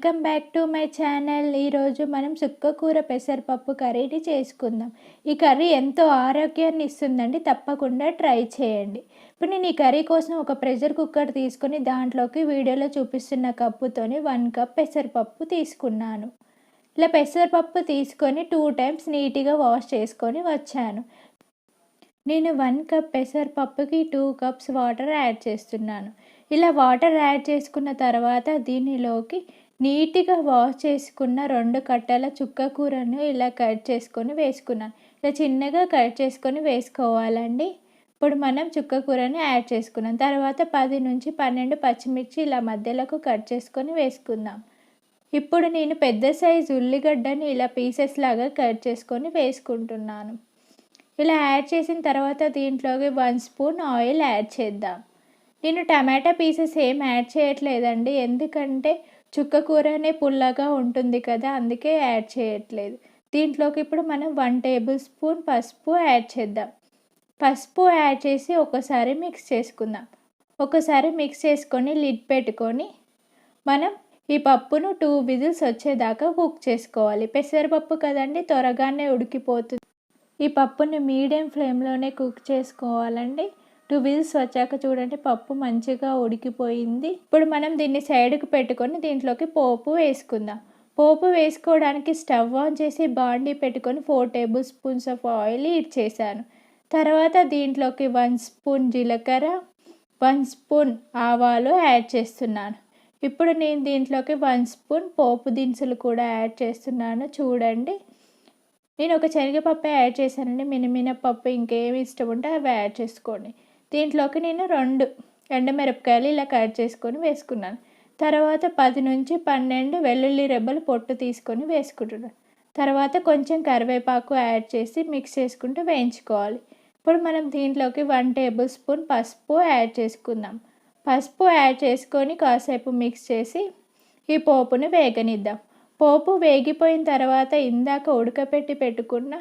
Welcome back to my channel. ఈరోజు మనం చుక్కకూర పెసరపప్పు కర్రీని చేసుకుందాం. ఈ కర్రీ ఎంతో ఆరోగ్యాన్ని ఇస్తుందండి, తప్పకుండా ట్రై చేయండి. ఇప్పుడు నేను ఈ కర్రీ కోసం ఒక ప్రెషర్ కుక్కర్ తీసుకొని దాంట్లోకి వీడియోలో చూపిస్తున్న కప్పుతోని 1 కప్ పెసరపప్పు తీసుకున్నాను. ఇలా పెసరపప్పు తీసుకొని 2 టైమ్స్ నీట్గా వాష్ చేసుకొని వచ్చాను. నేను 1 కప్ పెసరపప్పుకి 2 కప్స్ వాటర్ యాడ్ చేస్తున్నాను. ఇలా వాటర్ యాడ్ చేసుకున్న తర్వాత దీనిలోకి నీట్గా వాష్ చేసుకున్న 2 కట్టల చుక్కకూరను ఇలా కట్ చేసుకొని వేసుకున్నాను. ఇలా చిన్నగా కట్ చేసుకొని వేసుకోవాలండి. ఇప్పుడు మనం చుక్కకూరని యాడ్ చేసుకున్నాం. తర్వాత 10 నుంచి 12 పచ్చిమిర్చి ఇలా మధ్యలోకి కట్ చేసుకొని వేసుకుందాం. ఇప్పుడు నేను పెద్ద సైజు ఉల్లిగడ్డని ఇలా పీసెస్ లాగా కట్ చేసుకొని వేసుకుంటున్నాను. ఇలా యాడ్ చేసిన తర్వాత దీంట్లోకి 1 స్పూన్ ఆయిల్ యాడ్ చేద్దాం. నేను టమాటా పీసెస్ ఏం యాడ్ చేయట్లేదండి, ఎందుకంటే చుక్కకూరనే పుల్లగా ఉంటుంది కదా, అందుకే యాడ్ చేయట్లేదు. దీంట్లోకి ఇప్పుడు మనం 1 టేబుల్ స్పూన్ పసుపు యాడ్ చేద్దాం. పసుపు యాడ్ చేసి ఒకసారి మిక్స్ చేసుకుందాం. ఒకసారి మిక్స్ చేసుకొని లిడ్ పెట్టుకొని మనం ఈ పప్పును 2 విజిల్స్ వచ్చేదాకా కుక్ చేసుకోవాలి. పెసరపప్పు కదండి, త్వరగానే ఉడికిపోతుంది. ఈ పప్పుని మీడియం ఫ్లేమ్లోనే కుక్ చేసుకోవాలండి. 2 విజిల్స్ వచ్చాక చూడండి, పప్పు మంచిగా ఉడికిపోయింది. ఇప్పుడు మనం దీన్ని సైడ్కి పెట్టుకొని దీంట్లోకి పోపు వేసుకుందాం. పోపు వేసుకోవడానికి స్టవ్ ఆన్ చేసి బాండీ పెట్టుకొని 4 table spoons of oil heat చేశాను. తర్వాత దీంట్లోకి 1 స్పూన్ జీలకర్ర, 1 స్పూన్ ఆవాలు యాడ్ చేస్తున్నాను. ఇప్పుడు నేను దీంట్లోకి 1 స్పూన్ పోపు దినుసులు కూడా యాడ్ చేస్తున్నాను. చూడండి, నేను ఒక శనగపప్పు యాడ్ చేశానండి. మినపప్పు ఇంకేమి ఇష్టం ఉంటే అవి యాడ్ చేసుకోండి. దీంట్లోకి నేను 2 ఎండుమిరపకాయలు ఇలా కట్ చేసుకొని వేసుకున్నాను. తర్వాత 10 నుంచి 12 వెల్లుల్లి రెబ్బలు పొట్టు తీసుకొని వేసుకుంటున్నాను. తర్వాత కొంచెం కరివేపాకు యాడ్ చేసి మిక్స్ చేసుకుంటూ వేయించుకోవాలి. ఇప్పుడు మనం దీంట్లోకి 1 టేబుల్ స్పూన్ పసుపు యాడ్ చేసుకుందాం. పసుపు యాడ్ చేసుకొని కాసేపు మిక్స్ చేసి ఈ పోపును వేగనిద్దాం. పోపు వేగిపోయిన తర్వాత ఇందాక ఉడకపెట్టి పెట్టుకున్న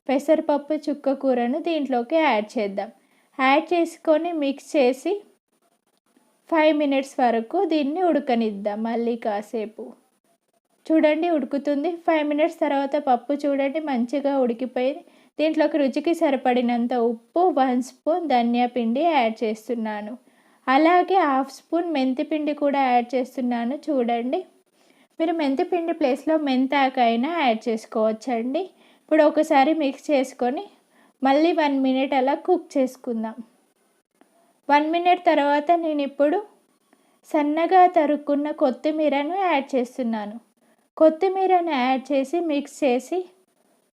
పెసరపప్పు చుక్కకూరను దీంట్లోకి యాడ్ చేద్దాం. యాడ్ చేసుకొని మిక్స్ చేసి 5 మినిట్స్ వరకు దీన్ని ఉడకనిద్దాం. మళ్ళీ కాసేపు చూడండి, ఉడుకుతుంది. 5 మినిట్స్ తర్వాత పప్పు చూడండి మంచిగా ఉడికిపోయింది. దీంట్లోకి రుచికి సరిపడినంత ఉప్పు, 1 స్పూన్ ధనియా పిండి యాడ్ చేస్తున్నాను. అలాగే 1/2 స్పూన్ మెంతిపిండి కూడా యాడ్ చేస్తున్నాను. చూడండి, మీరు మెంతిపిండి ప్లేస్లో మెంతాకైనా యాడ్ చేసుకోవచ్చండి. ఇప్పుడు ఒకసారి మిక్స్ చేసుకొని మళ్ళీ 1 మినిట్ అలా కుక్ చేసుకుందాం. 1 మినిట్ తర్వాత నేను ఇప్పుడు సన్నగా తరుక్కున్న కొత్తిమీరను యాడ్ చేస్తున్నాను. కొత్తిమీరను యాడ్ చేసి మిక్స్ చేసి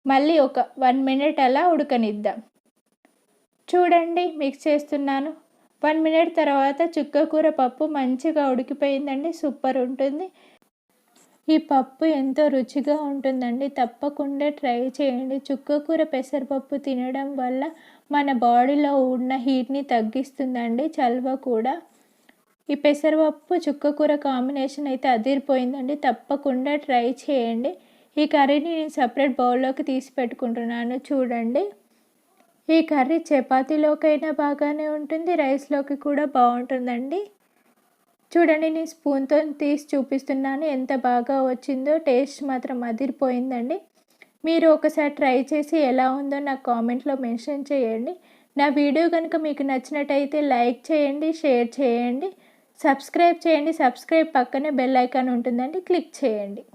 మళ్ళీ ఒక 1 మినిట్ అలా ఉడకనిద్దాం. చూడండి, మిక్స్ చేస్తున్నాను. 1 మినిట్ తర్వాత చుక్కకూర పప్పు మంచిగా ఉడికిపోయిందండి. సూపర్ ఉంటుంది. ఈ పప్పు ఎంతో రుచిగా ఉంటుందండి, తప్పకుండా ట్రై చేయండి. చుక్కకూర పెసరపప్పు తినడం వల్ల మన బాడీలో ఉన్న హీట్ని తగ్గిస్తుందండి, చలువ కూడా. ఈ పెసరపప్పు చుక్కకూర కాంబినేషన్ అయితే అదిరిపోయిందండి, తప్పకుండా ట్రై చేయండి. ఈ కర్రీని నేను సపరేట్ బౌల్లోకి తీసి పెట్టుకుంటున్నాను. చూడండి, ఈ కర్రీ చపాతీలోకైనా బాగానే ఉంటుంది, రైస్లోకి కూడా బాగుంటుందండి. చూడండి, నేను స్పూన్తో తీసి చూపిస్తున్నాను, ఎంత బాగా వచ్చిందో. టేస్ట్ మాత్రం అదిరిపోయిందండి. మీరు ఒకసారి ట్రై చేసి ఎలా ఉందో నాకు కామెంట్లో మెన్షన్ చేయండి. నా వీడియో కనుక మీకు నచ్చినట్టయితే లైక్ చేయండి, షేర్ చేయండి, సబ్స్క్రైబ్ చేయండి. సబ్స్క్రైబ్ పక్కనే బెల్ ఐకాన్ ఉంటుందండి, క్లిక్ చేయండి.